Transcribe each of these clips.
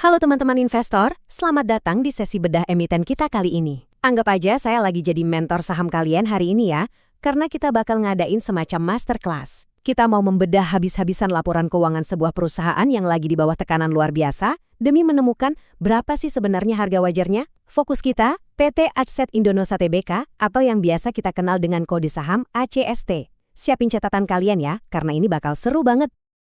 Halo teman-teman investor, selamat datang di sesi bedah emiten kita kali ini. Anggap aja saya lagi jadi mentor saham kalian hari ini ya, karena kita bakal ngadain semacam masterclass. Kita mau membedah habis-habisan laporan keuangan sebuah perusahaan yang lagi di bawah tekanan luar biasa, demi menemukan berapa sih sebenarnya harga wajarnya. Fokus kita, PT Adset Indonesia Tbk, atau yang biasa kita kenal dengan kode saham ACST. Siapin catatan kalian ya, karena ini bakal seru banget.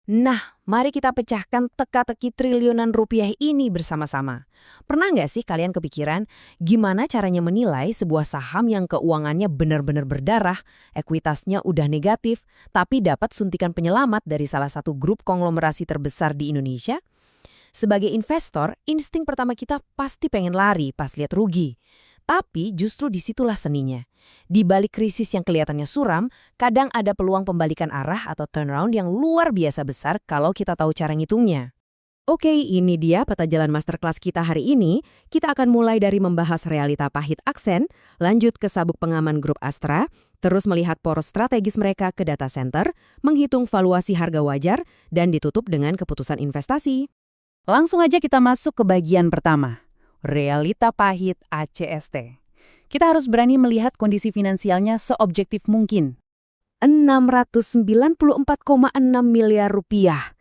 Nah, mari kita pecahkan teka-teki triliunan rupiah ini bersama-sama. Pernah nggak sih kalian kepikiran gimana caranya menilai sebuah saham yang keuangannya benar-benar berdarah, ekuitasnya udah negatif, tapi dapat suntikan penyelamat dari salah satu grup konglomerasi terbesar di Indonesia? Sebagai investor, insting pertama kita pasti pengen lari pas lihat rugi. Tapi justru disitulah seninya. Di balik krisis yang kelihatannya suram, kadang ada peluang pembalikan arah atau turnaround yang luar biasa besar kalau kita tahu cara ngitungnya. Oke, ini dia peta jalan masterclass kita hari ini. Kita akan mulai dari membahas realita pahit Aksen, lanjut ke sabuk pengaman grup Astra, terus melihat poros strategis mereka ke data center, menghitung valuasi harga wajar, dan ditutup dengan keputusan investasi. Langsung aja kita masuk ke bagian pertama. Realita pahit ACST. Kita harus berani melihat kondisi finansialnya seobjektif mungkin. 694,6 miliar rupiah.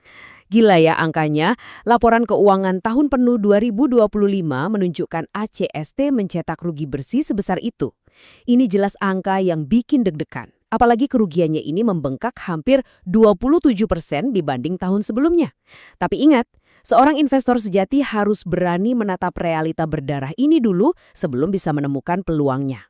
Gila ya angkanya. Laporan keuangan tahun penuh 2025 menunjukkan ACST mencetak rugi bersih sebesar itu. Ini jelas angka yang bikin deg-degan. Apalagi kerugiannya ini membengkak hampir 27% dibanding tahun sebelumnya. Tapi ingat, seorang investor sejati harus berani menatap realita berdarah ini dulu sebelum bisa menemukan peluangnya.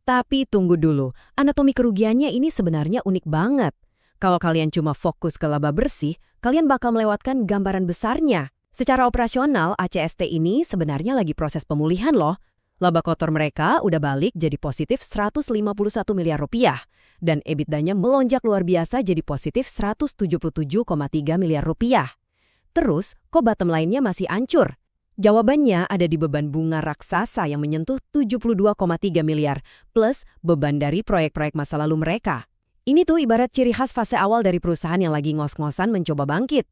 Tapi tunggu dulu, anatomi kerugiannya ini sebenarnya unik banget. Kalau kalian cuma fokus ke laba bersih, kalian bakal melewatkan gambaran besarnya. Secara operasional, ACST ini sebenarnya lagi proses pemulihan loh. Laba kotor mereka udah balik jadi positif 151 miliar rupiah. Dan EBITDA-nya melonjak luar biasa jadi positif 177,3 miliar rupiah. Terus, kok bottom line-nya masih ancur? Jawabannya ada di beban bunga raksasa yang menyentuh 72,3 miliar, plus beban dari proyek-proyek masa lalu mereka. Ini tuh ibarat ciri khas fase awal dari perusahaan yang lagi ngos-ngosan mencoba bangkit.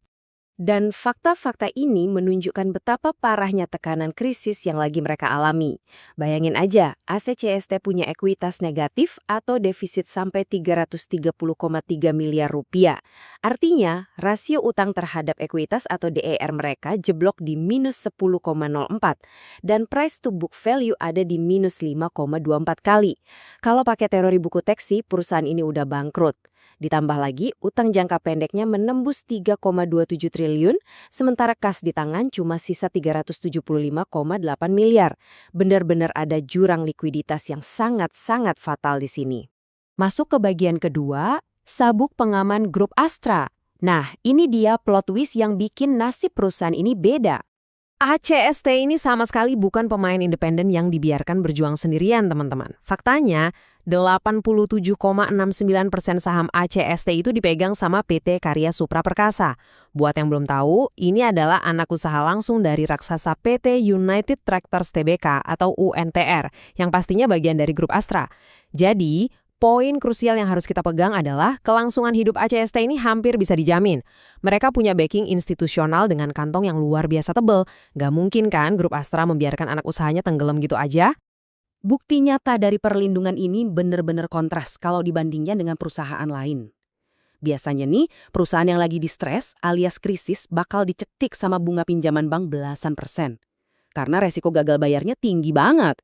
Dan fakta-fakta ini menunjukkan betapa parahnya tekanan krisis yang lagi mereka alami. Bayangin aja, ACST punya ekuitas negatif atau defisit sampai 330,3 miliar rupiah. Artinya, rasio utang terhadap ekuitas atau DER mereka jeblok di minus 10,04 dan price to book value ada di minus 5,24 kali. Kalau pakai teori buku teks sih, perusahaan ini udah bangkrut. Ditambah lagi, utang jangka pendeknya menembus 3,27 triliun, sementara kas di tangan cuma sisa 375,8 miliar. Benar-benar ada jurang likuiditas yang sangat-sangat fatal di sini. Masuk ke bagian kedua, sabuk pengaman grup Astra. Nah, ini dia plot twist yang bikin nasib perusahaan ini beda. ACST ini sama sekali bukan pemain independen yang dibiarkan berjuang sendirian, teman-teman. Faktanya, 87,69% saham ACST itu dipegang sama PT Karya Supra Perkasa. Buat yang belum tahu, ini adalah anak usaha langsung dari raksasa PT United Tractors Tbk atau UNTR, yang pastinya bagian dari grup Astra. Jadi, poin krusial yang harus kita pegang adalah kelangsungan hidup ACST ini hampir bisa dijamin. Mereka punya backing institusional dengan kantong yang luar biasa tebal. Gak mungkin kan grup Astra membiarkan anak usahanya tenggelam gitu aja? Bukti nyata dari perlindungan ini benar-benar kontras kalau dibandingnya dengan perusahaan lain. Biasanya nih, perusahaan yang lagi di-stres alias krisis bakal dicektik sama bunga pinjaman bank belasan %. Karena resiko gagal bayarnya tinggi banget.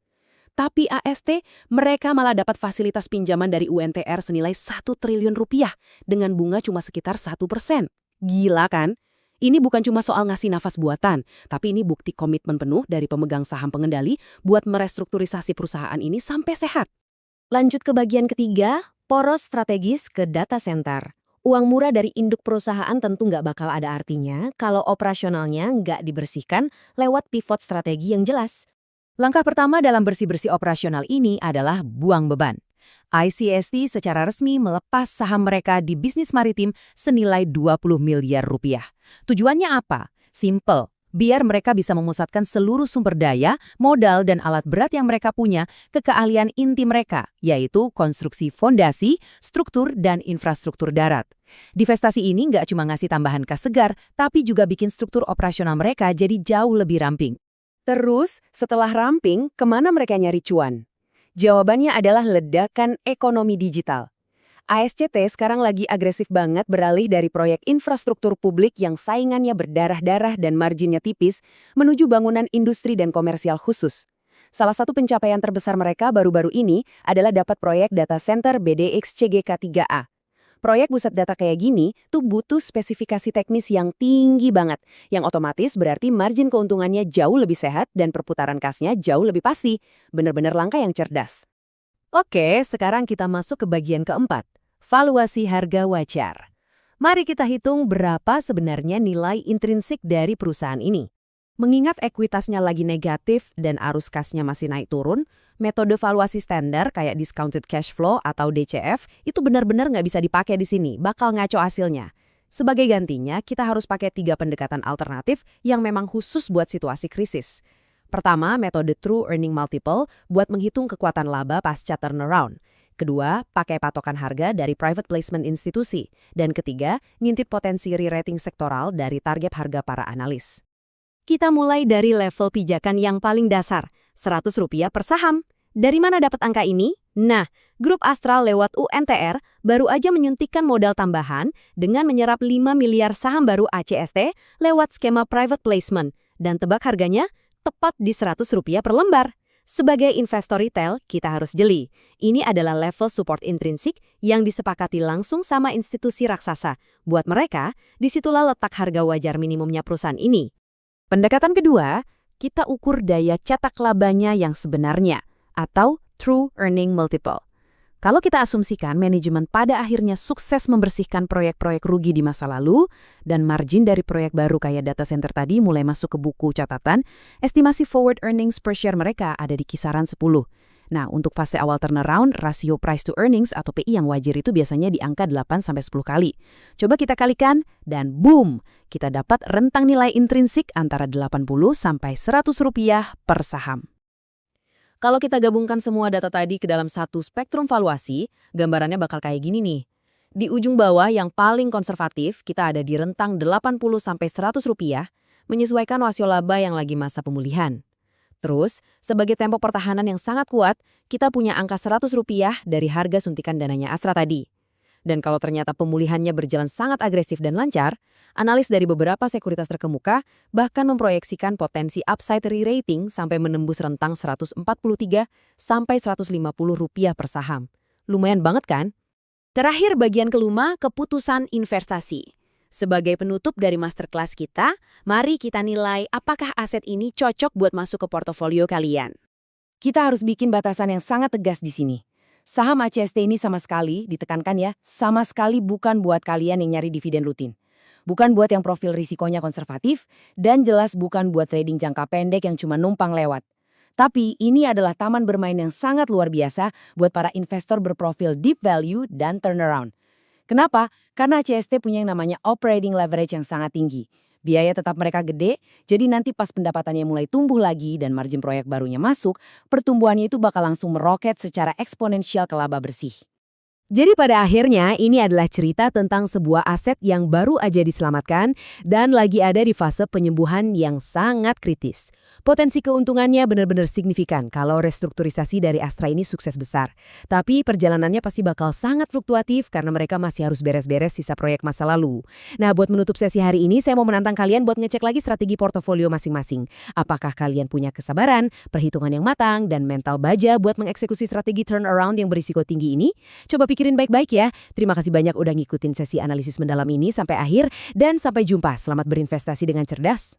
Tapi AST, mereka malah dapat fasilitas pinjaman dari UNTR senilai 1 triliun rupiah dengan bunga cuma sekitar 1%. Gila kan? Ini bukan cuma soal ngasih nafas buatan, tapi ini bukti komitmen penuh dari pemegang saham pengendali buat merestrukturisasi perusahaan ini sampai sehat. Lanjut ke bagian ketiga, poros strategis ke data center. Uang murah dari induk perusahaan tentu nggak bakal ada artinya kalau operasionalnya nggak dibersihkan lewat pivot strategi yang jelas. Langkah pertama dalam bersih-bersih operasional ini adalah buang beban. ICST secara resmi melepas saham mereka di bisnis maritim senilai 20 miliar rupiah. Tujuannya apa? Simple, biar mereka bisa memusatkan seluruh sumber daya, modal, dan alat berat yang mereka punya ke keahlian inti mereka, yaitu konstruksi fondasi, struktur, dan infrastruktur darat. Divestasi ini nggak cuma ngasih tambahan kas segar, tapi juga bikin struktur operasional mereka jadi jauh lebih ramping. Terus, setelah ramping, kemana mereka nyari cuan? Jawabannya adalah ledakan ekonomi digital. ASCT sekarang lagi agresif banget beralih dari proyek infrastruktur publik yang saingannya berdarah-darah dan marginnya tipis menuju bangunan industri dan komersial khusus. Salah satu pencapaian terbesar mereka baru-baru ini adalah dapat proyek data center BDX CGK3A. Proyek pusat data kayak gini tuh butuh spesifikasi teknis yang tinggi banget, yang otomatis berarti margin keuntungannya jauh lebih sehat dan perputaran kasnya jauh lebih pasti. Bener-bener langkah yang cerdas. Oke, sekarang kita masuk ke bagian keempat, valuasi harga wajar. Mari kita hitung berapa sebenarnya nilai intrinsik dari perusahaan ini. Mengingat ekuitasnya lagi negatif dan arus kasnya masih naik turun, metode valuasi standar kayak discounted cash flow atau DCF itu benar-benar nggak bisa dipakai di sini, bakal ngaco hasilnya. Sebagai gantinya, kita harus pakai 3 pendekatan alternatif yang memang khusus buat situasi krisis. Pertama, metode True Earning Multiple buat menghitung kekuatan laba pasca turnaround. Kedua, pakai patokan harga dari private placement institusi. Dan ketiga, ngintip potensi re-rating sektoral dari target harga para analis. Kita mulai dari level pijakan yang paling dasar, Rp100 per saham. Dari mana dapat angka ini? Nah, Grup Astral lewat UNTR baru aja menyuntikkan modal tambahan dengan menyerap 5 miliar saham baru ACST lewat skema private placement. Dan tebak harganya? Tepat di Rp100 per lembar. Sebagai investor retail, kita harus jeli. Ini adalah level support intrinsik yang disepakati langsung sama institusi raksasa. Buat mereka, disitulah letak harga wajar minimumnya perusahaan ini. Pendekatan kedua, kita ukur daya cetak labanya yang sebenarnya, atau True Earning Multiple. Kalau kita asumsikan manajemen pada akhirnya sukses membersihkan proyek-proyek rugi di masa lalu, dan margin dari proyek baru kayak data center tadi mulai masuk ke buku catatan, estimasi forward earnings per share mereka ada di kisaran 10. Nah, untuk fase awal turnaround, rasio price to earnings atau PI yang wajar itu biasanya di angka 8-10 kali. Coba kita kalikan, dan boom! Kita dapat rentang nilai intrinsik antara Rp80 sampai Rp100 per saham. Kalau kita gabungkan semua data tadi ke dalam satu spektrum valuasi, gambarannya bakal kayak gini nih. Di ujung bawah yang paling konservatif, kita ada di rentang Rp80 sampai Rp100, menyesuaikan rasio laba yang lagi masa pemulihan. Terus, sebagai tempo pertahanan yang sangat kuat, kita punya angka Rp100 dari harga suntikan dananya Astra tadi. Dan kalau ternyata pemulihannya berjalan sangat agresif dan lancar, analis dari beberapa sekuritas terkemuka bahkan memproyeksikan potensi upside re-rating sampai menembus rentang Rp143 sampai Rp150 per saham. Lumayan banget kan? Terakhir bagian kelima, keputusan investasi. Sebagai penutup dari masterclass kita, mari kita nilai apakah aset ini cocok buat masuk ke portofolio kalian. Kita harus bikin batasan yang sangat tegas di sini. Saham ACST ini sama sekali, ditekankan ya, sama sekali bukan buat kalian yang nyari dividen rutin. Bukan buat yang profil risikonya konservatif, dan jelas bukan buat trading jangka pendek yang cuma numpang lewat. Tapi ini adalah taman bermain yang sangat luar biasa buat para investor berprofil deep value dan turnaround. Kenapa? Karena ACST punya yang namanya operating leverage yang sangat tinggi. Biaya tetap mereka gede, jadi nanti pas pendapatannya mulai tumbuh lagi dan margin proyek barunya masuk, pertumbuhannya itu bakal langsung meroket secara eksponensial ke laba bersih. Jadi pada akhirnya ini adalah cerita tentang sebuah aset yang baru aja diselamatkan dan lagi ada di fase penyembuhan yang sangat kritis. Potensi keuntungannya benar-benar signifikan kalau restrukturisasi dari Astra ini sukses besar. Tapi perjalanannya pasti bakal sangat fluktuatif karena mereka masih harus beres-beres sisa proyek masa lalu. Nah, buat menutup sesi hari ini saya mau menantang kalian buat ngecek lagi strategi portofolio masing-masing. Apakah kalian punya kesabaran, perhitungan yang matang, dan mental baja buat mengeksekusi strategi turnaround yang berisiko tinggi ini? Coba pikirin baik-baik ya. Terima kasih banyak udah ngikutin sesi analisis mendalam ini sampai akhir dan sampai jumpa. Selamat berinvestasi dengan cerdas.